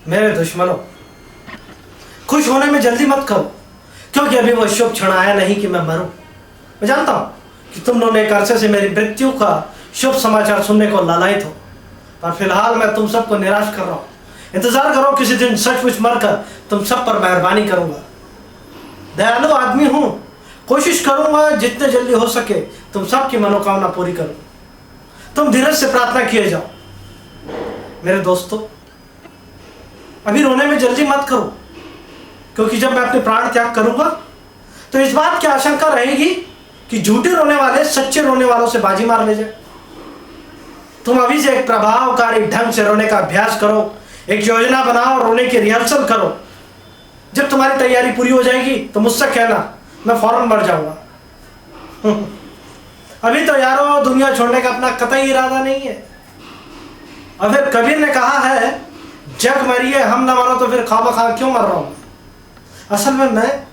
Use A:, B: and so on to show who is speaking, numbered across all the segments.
A: मेरे दुश्मनों, खुश होने में जल्दी मत करो, क्योंकि अभी वो शुभ क्षण आया नहीं कि मैं मरूं। मैं जानता हूं कि तुम लोग एक अरसे से मेरी मृत्यु का शुभ समाचार सुनने को लालायित हो, पर फिलहाल मैं तुम सबको निराश कर रहा हूं। इंतजार करो, किसी दिन सचमुच मरकर तुम सब पर मेहरबानी करूंगा। दयालु आदमी हूं, कोशिश करूंगा जितने जल्दी हो सके तुम सबकी मनोकामना पूरी करूं। तुम धीरज से प्रार्थना किए जाओ। मेरे दोस्तों, अभी रोने में जल्दी मत करो, क्योंकि जब मैं अपने प्राण त्याग करूंगा तो इस बात की आशंका रहेगी कि झूठे रोने वाले सच्चे रोने वालों से बाजी मार ले जाए। तुम अभी से एक प्रभावकारी ढंग से रोने का अभ्यास करो, एक योजना बनाओ, रोने की रिहर्सल करो। जब तुम्हारी तैयारी पूरी हो जाएगी तो मुझसे कहना, मैं फौरन मर जाऊंगा। अभी तो यारो दुनिया छोड़ने का अपना कतई इरादा नहीं है। और फिर कबीर ने कहा है, जग मरिए हम न मरो, तो फिर खामखा क्यों मर रहा हूं? असल में मैं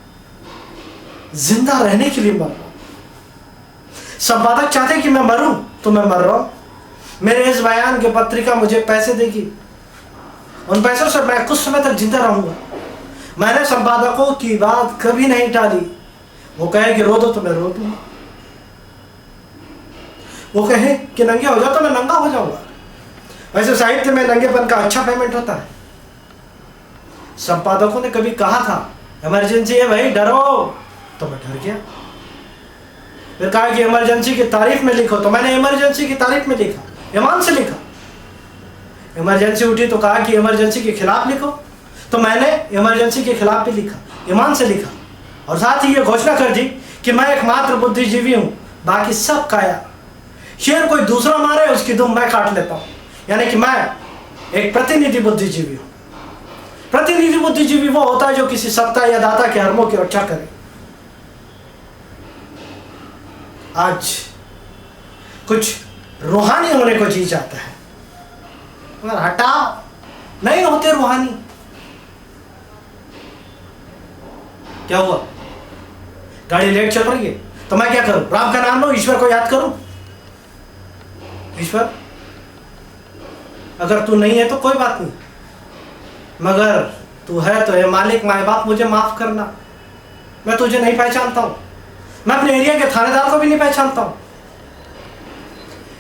A: जिंदा रहने के लिए मर रहा हूं। संपादक चाहते कि मैं मरूं तो मैं मर रहा हूं। मेरे इस बयान की पत्रिका मुझे पैसे देगी, उन पैसों से मैं कुछ समय तक जिंदा रहूंगा। मैंने संपादकों की बात कभी नहीं टाली। वो कहे कि रो दो तो मैं रो दूंगा, वो कहे कि नंगे हो जाओ तो मैं नंगा हो जाऊंगा। वैसे साहित्य में नंगेपन का अच्छा पेमेंट होता है। संपादकों ने कभी कहा था इमरजेंसी है भाई, डरो, तो मैं डर गया। फिर कहा कि इमरजेंसी की तारीफ में लिखो, तो मैंने इमरजेंसी की तारीफ में लिखा, ईमान से लिखा। इमरजेंसी उठी तो कहा कि इमरजेंसी के खिलाफ लिखो, तो मैंने इमरजेंसी के खिलाफ भी लिखा, ईमान से लिखा। और साथ ही ये घोषणा कर दी कि मैं एकमात्र बुद्धिजीवी हूं, बाकी सब काया। शेर कोई दूसरा मारे उसकी दुम मैं काट लेता हूं, यानी कि मैं एक प्रतिनिधि बुद्धिजीवी हूं। प्रतिनिधि बुद्धिजीवी वो होता है जो किसी सत्ता या दाता के हरमों की रक्षा करे। आज कुछ रूहानी होने को जी जाता है, मगर हटाओ, नहीं होते रूहानी। क्या हुआ? गाड़ी लेट चल रही है तो मैं क्या करूं? राम का नाम लो, ईश्वर को याद करूं। ईश्वर, अगर तू नहीं है तो कोई बात नहीं, मगर तू है तो ये मालिक माए बाप मुझे माफ करना। मैं तुझे नहीं पहचानता हूं, मैं अपने एरिया के थानेदार को भी नहीं पहचानता हूं।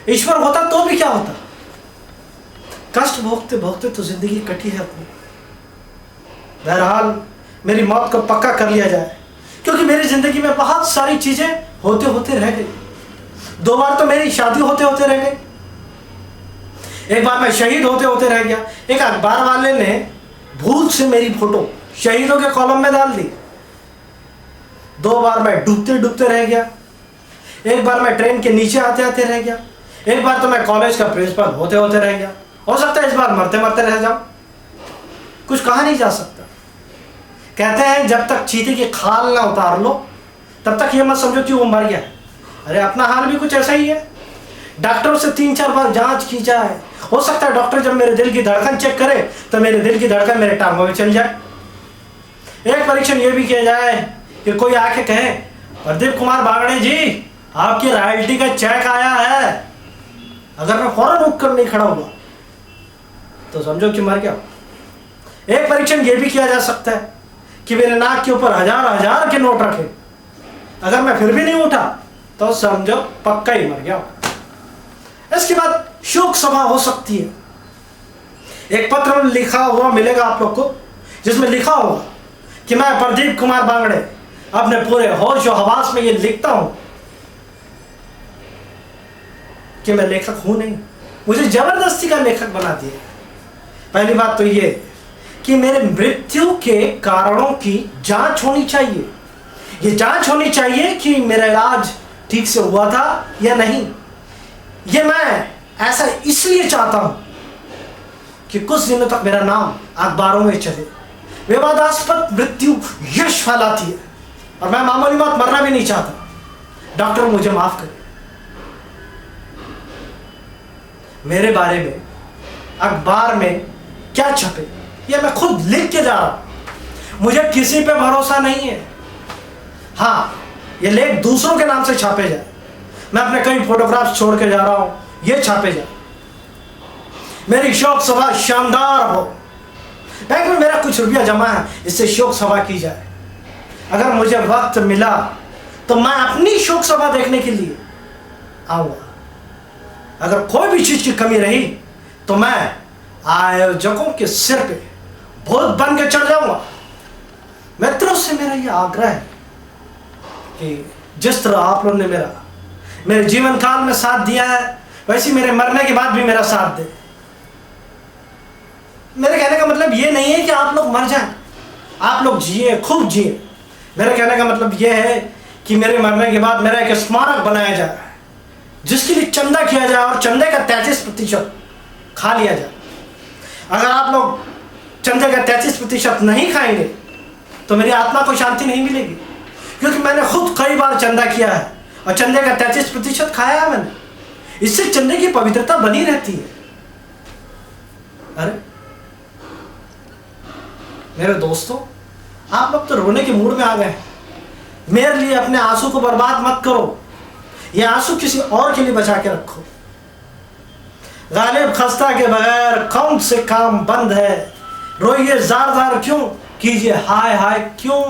A: ईश्वर होता तो भी क्या होता? कष्ट भोगते भोगते तो जिंदगी कटी है अपनी। बहरहाल मेरी मौत को पक्का कर लिया जाए, क्योंकि मेरी जिंदगी में बहुत सारी चीजें होते होते रह गई। 2 बार तो मेरी शादी होते होते रह गई, एक बार मैं शहीद होते होते रह गया। एक अखबार वाले ने भूल से मेरी फोटो शहीदों के कॉलम में डाल दी। 2 बार मैं डूबते डूबते रह गया, एक बार मैं ट्रेन के नीचे आते आते रह गया, एक बार तो मैं कॉलेज का प्रिंसिपल होते होते रह गया। हो सकता है इस बार मरते मरते रह जाऊं। कुछ कहा नहीं जा सकता। कहते हैं जब तक चीते की खाल ना उतार लो तब तक ये मत समझो कि वो मर गया। अरे अपना हाल भी कुछ ऐसा ही है। डॉक्टर से 3-4 बार जांच की जाए, हो सकता है डॉक्टर जब मेरे दिल की धड़कन चेक करे तो मेरे दिल की धड़कन मेरे टांगों में चल जाए। एक परीक्षण ये भी किया जाए कि कोई आके कहे, प्रदीप कुमार बागड़े जी आपकी रॉयल्टी का चेक आया है। अगर मैं फौरन उठ कर नहीं खड़ा हुआ तो समझो कि मर गया। एक परीक्षण ये भी किया जा सकता है कि मेरे नाक के ऊपर 1000 के नोट रखे, अगर मैं फिर भी नहीं उठा तो समझो पक्का ही मर गया। इसके बाद शोक सभा हो सकती है। एक पत्र लिखा हुआ मिलेगा आप लोग को, जिसमें लिखा होगा कि मैं प्रदीप कुमार बांगड़े अपने पूरे होश और हवास में ये लिखता हूं कि मैं लेखक हूं नहीं, मुझे जबरदस्ती का लेखक बना दिया। पहली बात तो ये कि मेरे मृत्यु के कारणों की जांच होनी चाहिए। ये जांच होनी चाहिए कि मेरा इलाज ठीक से हुआ था या नहीं। ये मैं ऐसा इसलिए चाहता हूं कि कुछ दिनों तक मेरा नाम अखबारों में चले। विवादास्पद मृत्यु यश फैलाती है और मैं मामूली बात मरना भी नहीं चाहता। डॉक्टर मुझे माफ करे। मेरे बारे में अखबार में क्या छपे ये मैं खुद लिख के जा रहा हूं। मुझे किसी पे भरोसा नहीं है। हाँ, ये लेख दूसरों के नाम से छापे जाए। मैं अपने कई फोटोग्राफ्स छोड़ के जा रहा हूं, ये छापे जाए। मेरी शोक सभा शानदार हो, बैंक में मेरा कुछ रुपया जमा है, इससे शोक सभा की जाए। अगर मुझे वक्त मिला तो मैं अपनी शोक सभा देखने के लिए आऊंगा। अगर कोई भी चीज की कमी रही तो मैं आयोजकों के सिर पे भूत बन के चढ़ जाऊंगा। मित्रों से मेरा यह आग्रह है कि जिस तरह आप लोगों ने मेरे जीवन काल में साथ दिया है, वैसे मेरे मरने के बाद भी मेरा साथ दे। मेरे कहने का मतलब ये नहीं है कि आप लोग मर जाएं, आप लोग जिए, खूब जिए। मेरे कहने का मतलब ये है कि मेरे मरने के बाद मेरा एक स्मारक बनाया जाए जिसके लिए चंदा किया जाए और चंदे का 33% खा लिया जाए। अगर आप लोग चंदे का 33% नहीं खाएंगे तो मेरी आत्मा को शांति नहीं मिलेगी, क्योंकि मैंने खुद कई बार चंदा किया है और चंदे का 33% खाया है मैंने। इससे चंदे की पवित्रता बनी रहती है। अरे मेरे दोस्तों, आप लोग तो रोने के मूड में आ गए। मेरे लिए अपने आंसू को बर्बाद मत करो, ये आंसू किसी और के लिए बचा के रखो। गालिब खस्ता के बगैर कौन से काम बंद है, रोइए जार जार क्यों, कीजिए हाय हाय क्यों।